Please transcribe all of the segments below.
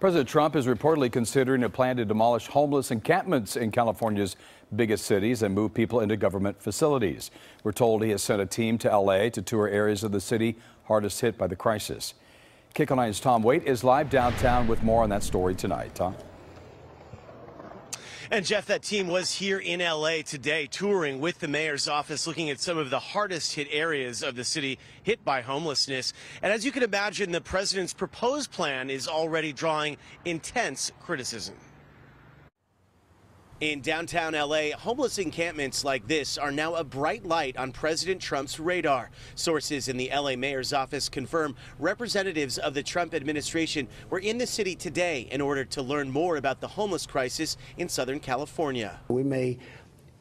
President Trump is reportedly considering a plan to demolish homeless encampments in California's biggest cities and move people into government facilities. We're told he has sent a team to L.A. to tour areas of the city hardest hit by the crisis. KICK on 9's Tom Waite is live downtown with more on that story tonight. Tom? And Jeff, that team was here in L.A. today touring with the mayor's office, looking at some of the hardest hit areas of the city hit by homelessness. And as you can imagine, the president's proposed plan is already drawing intense criticism. In downtown L.A., homeless encampments like this are now a bright light on President Trump's radar. Sources in the L.A. mayor's office confirm representatives of the Trump administration were in the city today in order to learn more about the homeless crisis in Southern California. We may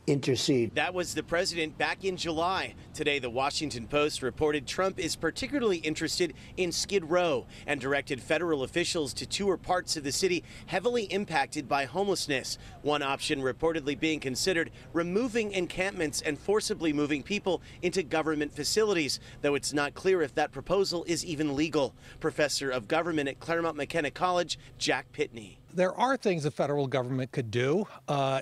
intercede. That was the president back in July. Today, the Washington Post reported Trump is particularly interested in Skid Row and directed federal officials to tour parts of the city heavily impacted by homelessness. One option reportedly being considered, removing encampments and forcibly moving people into government facilities, though it's not clear if that proposal is even legal. Professor of Government at Claremont McKenna College, Jack Pitney. There are things the federal government could do.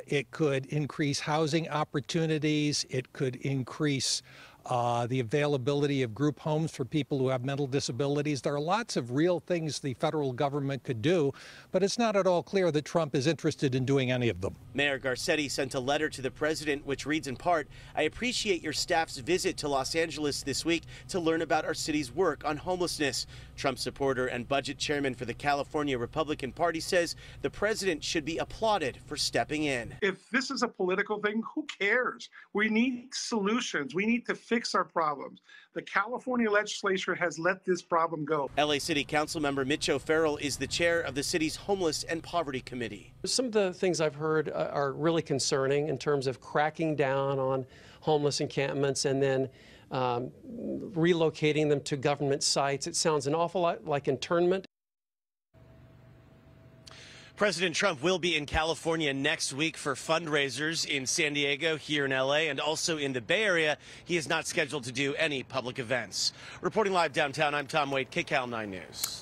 It could increase housing opportunities. It could increase the availability of group homes for people who have mental disabilities. There are lots of real things the federal government could do, but it's not at all clear that Trump is interested in doing any of them. Mayor Garcetti sent a letter to the president which reads in part, "I appreciate your staff's visit to Los Angeles this week to learn about our city's work on homelessness." Trump supporter and budget chairman for the California Republican Party says the president should be applauded for stepping in. If this is a political thing, who cares? We need solutions. We need to fix our problems. The California legislature has let this problem go. LA City Council member Mitch O'Farrell is the chair of the city's Homeless and Poverty Committee. Some of the things I've heard are really concerning in terms of cracking down on homeless encampments and then relocating them to government sites. It sounds an awful lot like internment. President Trump will be in California next week for fundraisers in San Diego, here in L.A., and also in the Bay Area. He is not scheduled to do any public events. Reporting live downtown, I'm Tom Waite, KCAL 9 News.